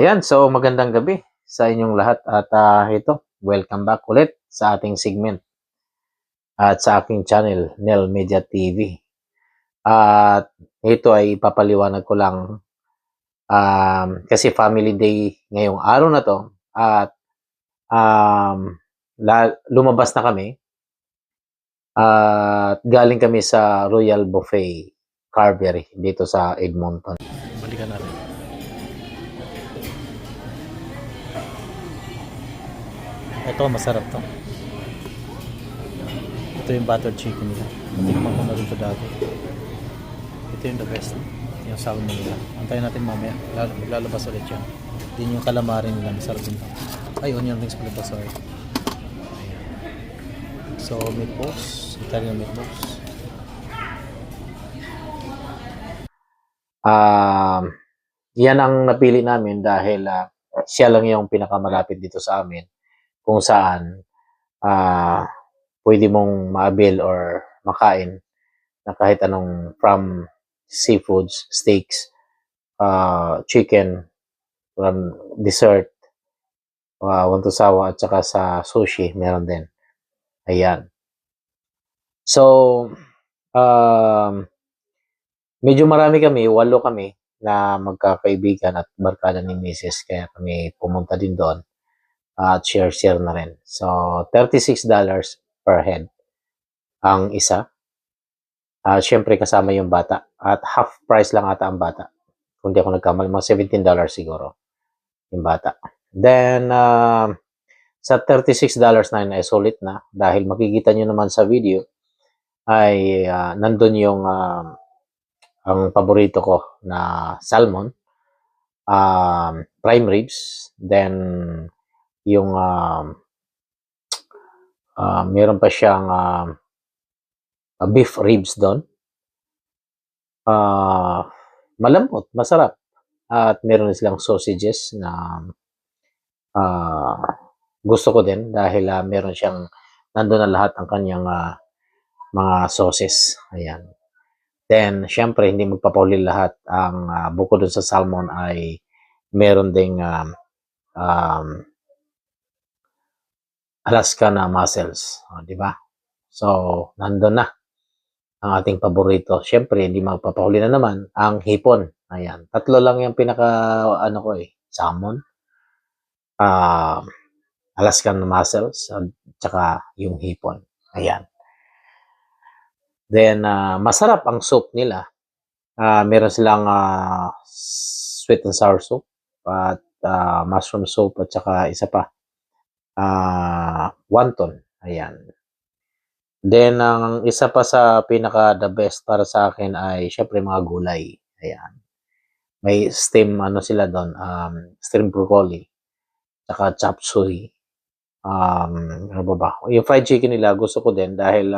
Ayan, so magandang gabi sa inyong lahat at ito, welcome back ulit sa ating segment at sa aking channel, Nel Media TV. At ito ay ipapaliwanag ko lang kasi Family Day ngayong araw na to at um, lumabas na kami at galing kami sa Royal Buffet Carvery dito sa Edmonton. Balikan natin. Ito, masarap to. Ito yung buttered chicken nila. Natikman ko na rin ito dati. Ito yung the best. Yung salmon nila. Antayin natin mamaya. Lalabas ulit yan. Din yung calamari nila. Masarap din. Ay, onion rings pala ito. Sorry. Ayan. So, meatballs. Italian meatballs. Yan ang napili namin dahil siya lang yung pinakamalapit dito sa amin kung saan pwede mong ma-avail or makain na kahit anong from seafoods, steaks, chicken, from dessert, wantosawa at saka sa sushi, meron din. Ayan. So, medyo marami kami, 8 kami na magkakaibigan at barkada ni Mrs. Kaya kami pumunta din doon at share na rin. So, $36 per head ang isa. Siyempre kasama yung bata. At half price lang ata ang bata. Kung di ako nagkamali, mga $17 siguro yung bata. Then, sa $36 na yun ay sulit na. Dahil makikita nyo naman sa video, ay nandun yung ang paborito ko na salmon, prime ribs, then yung meron pa siyang beef ribs doon. Malambot, masarap. At meron silang sausages na gusto ko din dahil meron siyang nandun na lahat ang kanyang mga sauces. Ayan. Then, syempre, hindi magpapauli lahat. Ang bukod dun sa salmon ay meron ding Alaska na mussels. Di ba? So, nandun na ang ating paborito. Syempre, hindi magpapauli na naman ang hipon. Ayan. 3 lang yung pinaka, salmon, Alaskan mussels, at saka yung hipon. Ayan. Then, masarap ang soup nila. Meron silang sweet and sour soup at mushroom soup at saka isa pa, wonton. Ayan. Then, ang isa pa sa pinaka the best para sa akin ay syempre mga gulay. Ayan. May steam sila doon, steamed broccoli, saka chop suey. Ano ba? Yung fried chicken nila gusto ko din dahil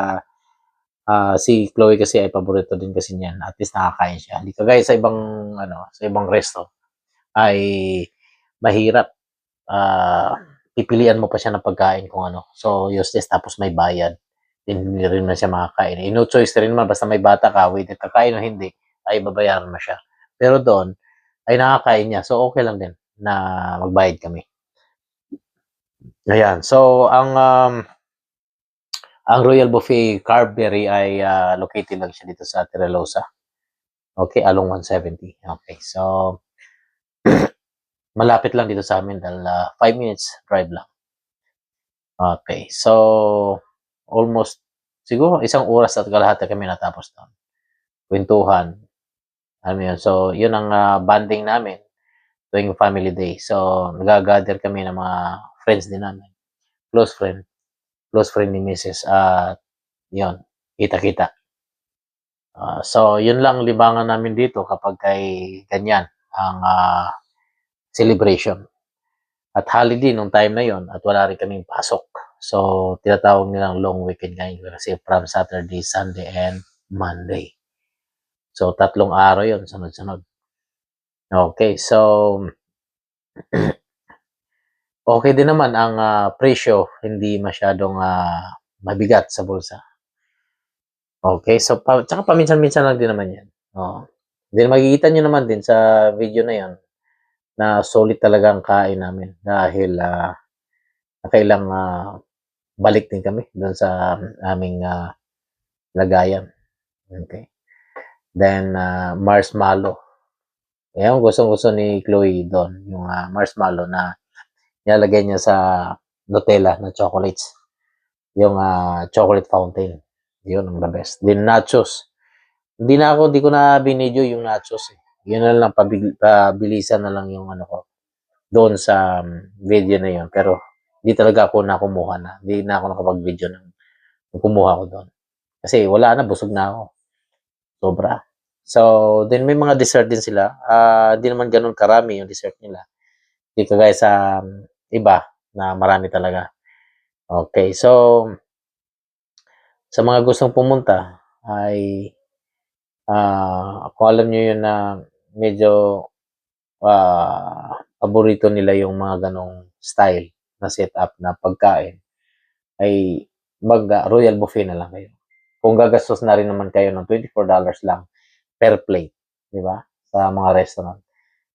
si Chloe kasi ay paborito din kasi niyan. At least nakakain siya. Hindi kagaya sa ibang sa ibang resto ay mahirap. Pipilian mo pa siya ng pagkain kung ano. So, useless tapos may bayad. Hindi rin na siya makakain. No choice rin naman basta may bata ka, whether kakain o hindi, ay babayaran mo siya. Pero doon ay nakakain niya. So, okay lang din na magbayad kami. Ayan. So, ang Royal Buffet Carvery ay located lang siya dito sa Terrelosa. Okay, along 170. Okay, so malapit lang dito sa amin dahil 5 minutes drive lang. Okay, so almost siguro 1 oras at kalahati kami natapos doon. Kwentuhan. Alam mo yun. So, yun ang bonding namin tuwing Family Day. So, nag-gather kami ng mga friends din namin. Close friend ni Mrs. At yun, kita-kita. So, yun lang libangan namin dito kapag kay ganyan ang celebration. At holiday nung time na yon at wala rin kaming pasok. So, tinatawag nilang long weekend ngayon kasi from Saturday, Sunday, and Monday. So, 3 araw yon sunod-sunod. Okay, so okay din naman ang presyo, hindi masyadong mabigat sa bulsa. Okay, so tsaka paminsan-minsan lang din naman yan. Then makikita nyo naman din sa video na yon na solid talaga ang kain namin dahil nakailang balik din kami doon sa aming lagayan. Okay. Then, marshmallow. Ayan, gustong-gusto ni Chloe doon, yung marshmallow na nilalagay niya sa Nutella na chocolates. Yung chocolate fountain. Yun ang the best. Then, nachos. Hindi ko na binidyo yung nachos eh. Yun na lang, pabilisan na lang yung ano ko doon sa video na yun. Pero, hindi talaga ako nakumuha na. Hindi na ako nakapag-video ng kumuha ko doon. Kasi wala na, busog na ako. Sobra. So, then may mga dessert din sila. Hindi naman ganun karami yung dessert nila. Hindi kagaya sa iba na marami talaga. Okay, so sa mga gustong pumunta ay kung alam nyo yun na medyo paborito nila yung mga ganong style na setup na pagkain ay mag-royal buffet na lang kayo. Kung gagastos na rin naman kayo ng $24 lang per plate, di ba? Sa mga restaurant.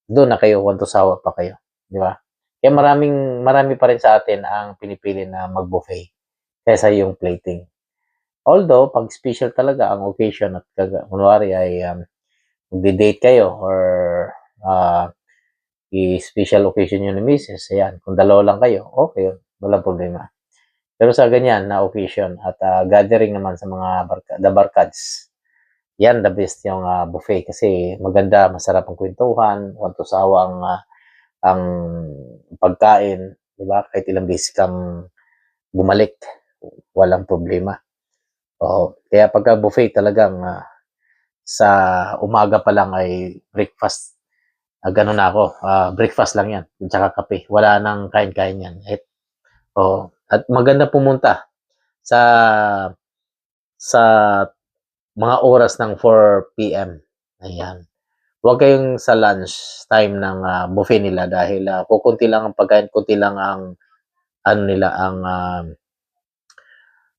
Doon na kayo, kung sawa pa kayo, di ba? Kaya marami pa rin sa atin ang pinipili na mag-buffet kaysa yung plating. Although, pag special talaga ang occasion at kunwari ay magdi-date kayo or i-special occasion yun ni Mrs. Ayan, kung dalawa lang kayo, okay yun. Walang problema. Pero sa ganyan na occasion at gathering naman sa mga the barkads, yan the best yung buffet kasi maganda, masarap ang kwentuhan, sawa ang pagkain, di ba? Kahit ilang beses kang bumalik, walang problema. Kaya pagka buffet talagang sa umaga pa lang ay breakfast. Ganun na ako. Breakfast lang yan. At saka kape. Wala nang kain-kain yan. At maganda pumunta sa mga oras ng 4 p.m. Ayan. Huwag kayong sa lunch time ng buffet nila dahil kukunti lang ang pagkain, kunti lang ang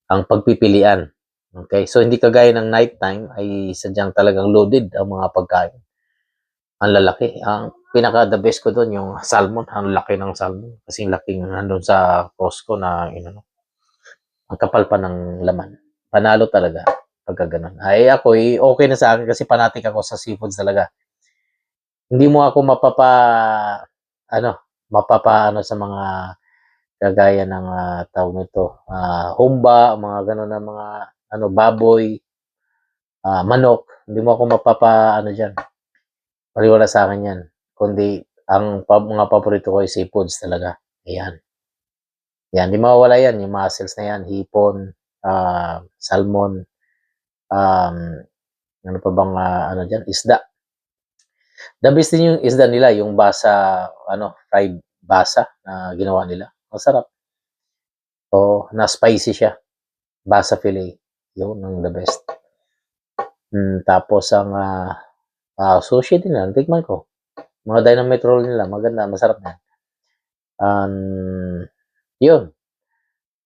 ang pagpipilian. Okay? So hindi kagaya ng night time ay sadyang talagang loaded ang mga pagkain. Ang lalaki. Ang pinaka the best ko doon yung salmon. Ang laki ng salmon. Kasing laking nandun sa Costco na ang kapal pa ng laman. Panalo talaga pagka ganun. Ay ako, okay na sa akin kasi fanatic ako sa seafoods talaga. Hindi mo ako mapapa sa mga kagaya ng tawag nito, humba, mga ganun na mga baboy, manok. Hindi mo ako mapapa diyan. Paliwala sa akin yan. Kundi, ang mga paborito ko ay seafoods talaga. Ayan. Yan, di mawawala yan. Yung mussels na yan, hipon, salmon, ano pa bang, dyan, isda. The best din yung isda nila, yung basa, fried basa na ginawa nila. Masarap. Na spicy siya. Basa fillet. Yun, ang the best. Tapos, ang sushi din lang, tikman ko. Mga dynamite roll nila, maganda, masarap na. Yun.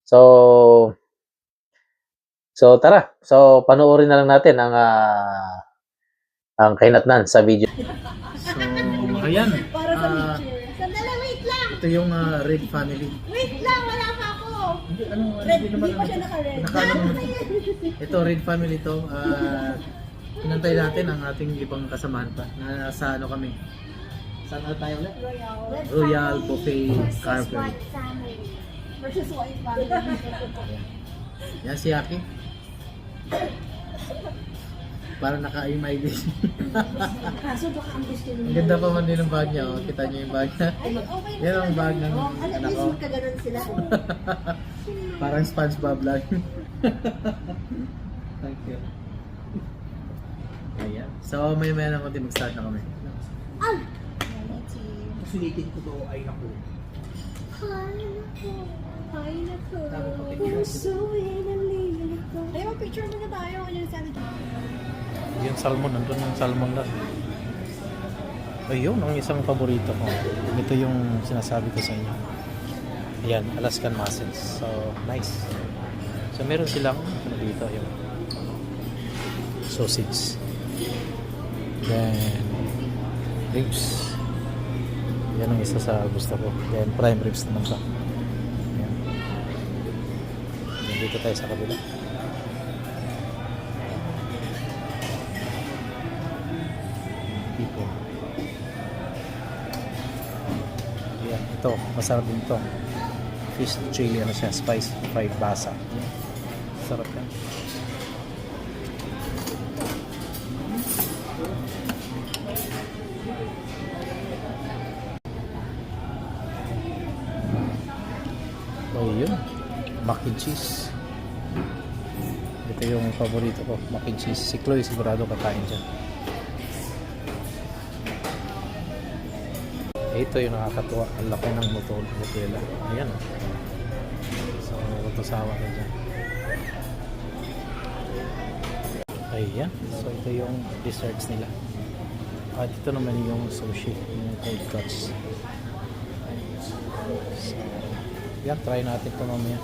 So tara. So, panoorin na lang natin ang kahinatnan sa video. So, ayan. Para sa picture. Sandali, wait lang! Ito yung Red family. Wait lang, wala pa ako! Red, Hindi pa siya naka-red. Ito, Red family to. Inantay natin ang ating ibang kasamahan pa. Nasa kami. Saan na tayo ulit? Royal Buffet Carver. Versus white family. Yan si Aki. Para naka-MID. Kaso baka ang gusto nyo. Ang ganda pa man din ng bag niya. Oh. Kita niyo yung bag niya. Ay, okay na. Yan ang bag ng At anak least ko. magkaganon sila. Parang SpongeBob lang. Thank you. Ayan. So, may-maya na konti mag-start na kami. Ay! Sulitin ko to ay naku. Ay, naku. Tama pa picture. Pusuin ang lilit ko. Ay, mag-picture muna tayo. Yan sa atin. Yung salmon, nandun yung salmon lang. Ayun, ang isang paborito ko. Ito yung sinasabi ko sa inyo. Ayan, Alaskan mussels. So, nice. So, meron silang dito yung sausage. Then, ribs. Yan ang isa sa gusto ko. Then prime ribs naman to. Yan. Then dito tayo sa kabila. Tipo. Yan, ito masarap din to. Fish chili ano siya, spice fried basa. Yan. Sarap yan. Oh, yun. Mac and cheese. Ito yung paborito ko, mac and cheese. Si Chloe sigurado kakain dyan. Ito yung nakakatuwa. Ang laki ng Nutella. Ayan. So, matusawa kayo dyan. Ayan. So, ito yung desserts nila. At ito naman yung sushi. Yung cold cuts. So, yan, try natin ito mamaya.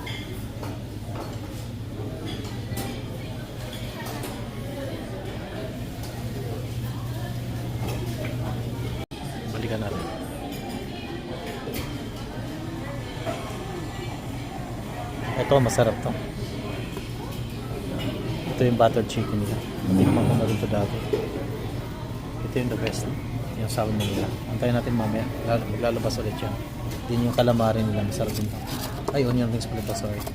Balikan natin. Ito, masarap to. Ito yung buttered chicken nila. Natikman ko na rin ito dati. Ito yung the best. Ito yung salmon nila. Antayin natin mamaya. Maglalabas ulit yan. Din yung calamari nila, masarap din to. Ay, onion rings pala ito, sorry. Ayan.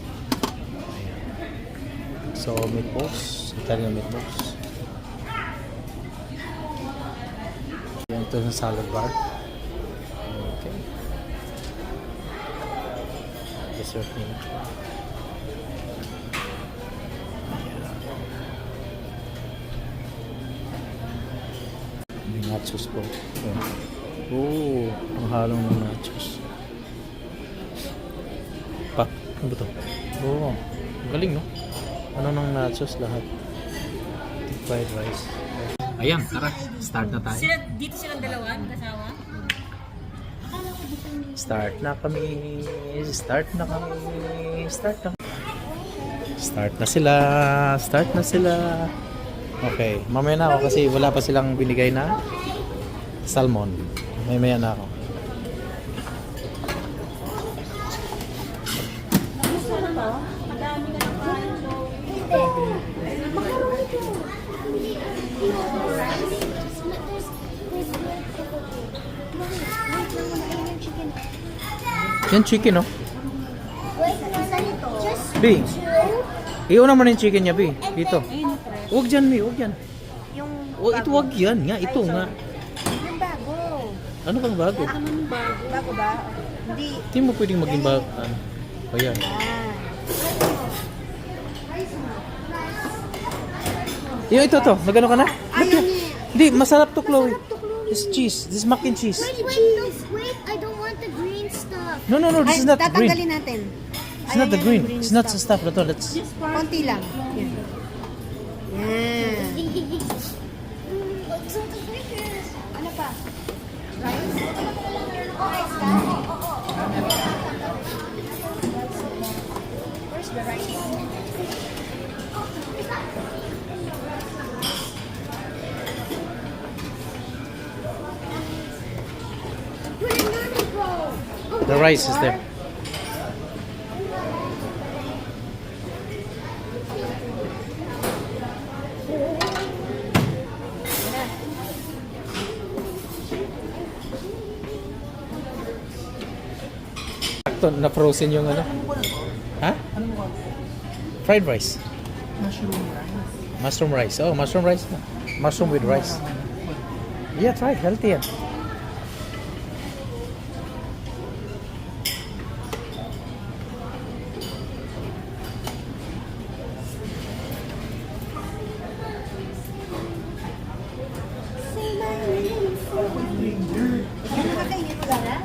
So, meatballs. Italian meatballs. Yan, ito yung salad bar. Okay. Dessert nila. May nachos po. Ayan. Oh, ang halong ng nachos. Pa, ano ba ito? Oo, galing no? Ano ng nachos lahat? Fried rice. Ayan, tara, start na tayo. Dito silang dalawa, kasawa? Start na kami. Start na kami. Start na. Start na sila. Start na sila. Okay, mamaya na ako kasi wala pa silang binigay na salmon. Mamaya na ako. Yan chicken, no? B. Iuna mo na yung chicken niya, B. Dito. Huwag dyan, B. Huwag dyan. Oh, ito wag yan. Nga, ito nga. Yung bago. Ano bang bago? Bago ba? Hindi. Hindi mo pwedeng maging bago. Ano? O yan. Yung ito to. Nagano ka na? Hindi, masarap to, Chloe. This cheese. This mac and cheese. Wait, I don't want the green stuff. No, this is not the green. Tatanggalin natin. It's not the green. It's not the stuff. Ito, let's... Konti lang. Yan. Yan. Ano pa? Rice? Rice ka? Where's the rice? The rice is there. Na frozen yung ano? Ha? Fried rice. Mushroom rice. Oh, mushroom rice. Mushroom with rice. Yeah, try it. Healthy yan. Nakakainit ka na?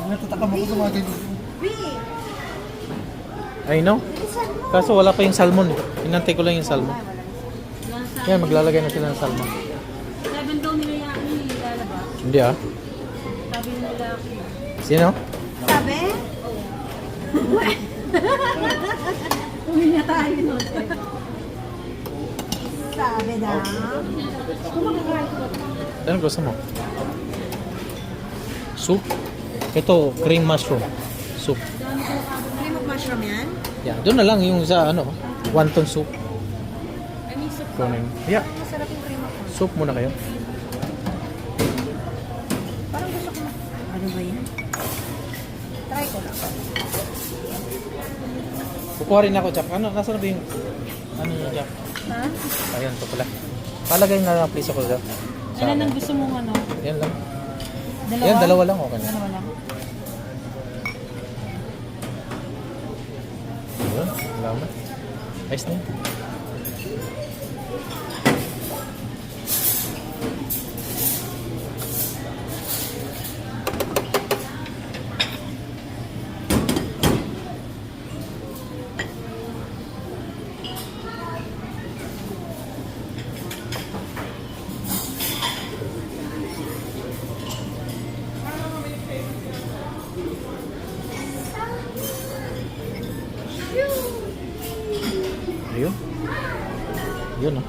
Natatakam ako sa mga ganyan. I know. Kaso wala pa yung salmon. Inantay ko lang yung salmon. Yan, maglalagay na sila ng salmon. Sabi daw nila yan, ilalabas. Hindi ah. Sabi nila, Sino? sabi? Uwi na tayo nun. Sabi na. Kumakakain ko. Anong gusto mo? Soup? Ito, cream mushroom. Soup. Cream of mushroom yan? Yeah, doon na lang yung sa ano, wonton soup. I mean, soup. Kunin. Yeah, Masarap yung cream of mushroom. soup muna kayo. Parang gusto ko. Ano ba yan? Try ko lang. Kukuha rin ako, Jack. Ano, nasa na ba yung ano yung Jack? Ha? Ayun, ito pala. Palagay na lang please ako Jack. Ilan ang gusto mong ano? Yan lang. Dalawa? Yan, dalawa lang. Okay na. Dalawa lang. Ayun, salamat. Ayos na yun. Ayun. Yun oh.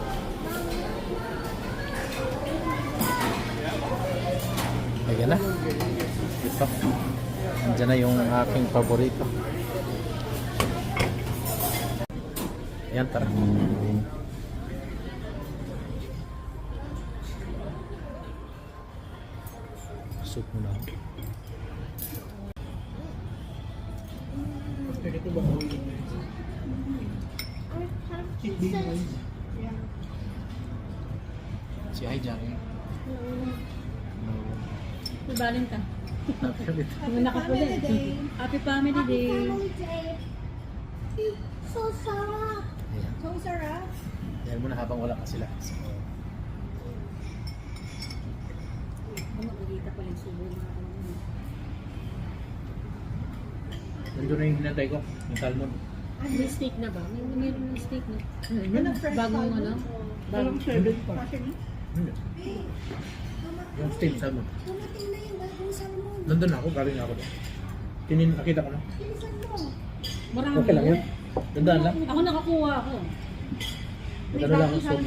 Ayan na. Ito. Andiyan na yung aking paborito. Ayan, tara. Soup muna. Ito ba ko? Si Aijang. May balin ka. Napakalit. Ano nakapuli? Happy Family Day. So sarap. Ayan. So sarap. Ayan muna habang wala ka sila. So, Magkikita pa lang subo mga ano. nandun na yung hinantay ko. Yung salmon. May steak na ba? Meron ng steak na. Bagong ano? Parang 7 pa. Hindi. Yung steam salmon. Dumating na yung bagong salmon. Nandun na ako, galing na ako doon. Nakita ko na. Bilisan mo. Marami. Okay lang yun. Tandaan lang. Ako nakakuha ako. Magano lang ang soup.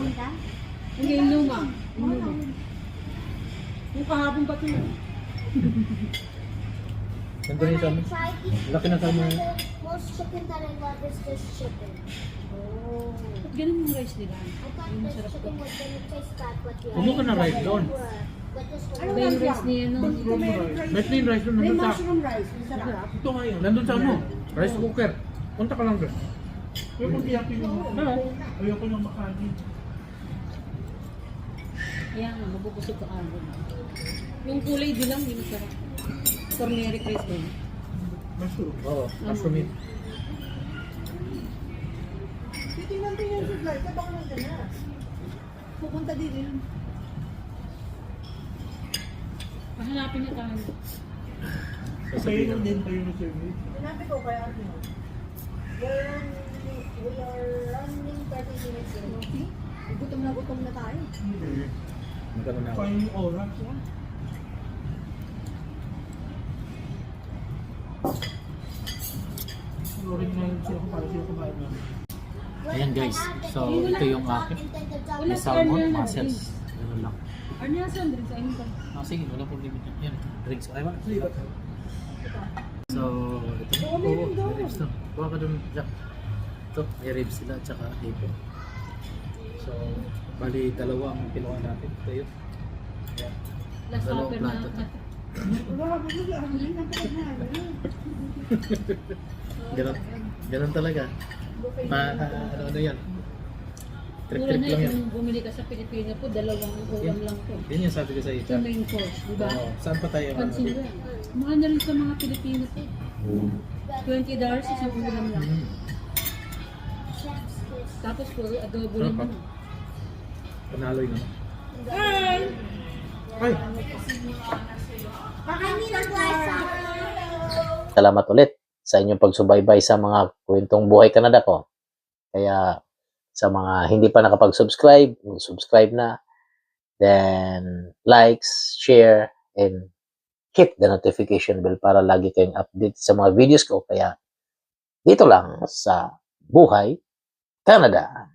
Hindi yung luma. Yung luma. Yung kahapon pa ito. Nandun na yung salmon. Laki ng salmon. Most chicken that I love is this chicken. Oh. Ba't ganun yung rice nila? I thought this chicken was gonna taste bad, but the Kumuha ka na rice doon. But this one Iba yung rice niya no? May plain rice doon. Nandun sa... rice. Masarap. Ito nga yun. Nandun sa ano? Rice cooker. Punta ka lang doon. Pero kung tiyakin mo, ayoko lang makanin. Kaya nga, mabubusog ka agad. Yung kulay dilang, hindi masarap. Turmeric rice din. Mushroom. Oo. Mushroom yun. Titingnan ko yung supply, ka baka nandun na. Pupunta din yun. Pahanapin niya tayo. Kayo Sasabihin lang ko. din kayo na service. Hanapin ko kaya ano. We are running 30 minutes in. Gutom na tayo. Magkano na ako. Kaya yung oras. Sorry na lang sila kung para sila kumain namin. Ayan guys. So, ito yung akin. Wala May si salmon, Arnel na mussels. Ganun lang. Arnel, saan din sa inyo? Ah, sige. Wala problema dyan. Yan. Drinks. Ay, wala. So, ito. Oo, may ribs to. Kuha ka dun, Jack. Ito, may ribs sila, tsaka hipon. So, bali, dalawa ang kinuha natin. Ito yun. Ayan. Last Dalawang supper plato na. to. Ganun. Ganun talaga. Ano yan. Mura Trick-trick na lang yan. yung bumili ka sa Pilipino po, dalawang ulam lang po. Yan yung sabi ko sa iyo, Ito Jack. main course, di ba? Oo. Saan pa tayo? Pansin ko yan. Mahal na rin sa mga Pilipino po. $20 isang ulam lang. Hmm. chef's kiss. Tapos po, adobo Sarap, naman. Panalo yun. Ano? Hi! Ay! Salamat ulit sa inyong pagsubaybay sa mga kwentong buhay Canada ko. Kaya sa mga hindi pa nakapag-subscribe, subscribe na. Then, likes, share, and hit the notification bell para lagi kayong update sa mga videos ko. Kaya dito lang sa Buhay Canada!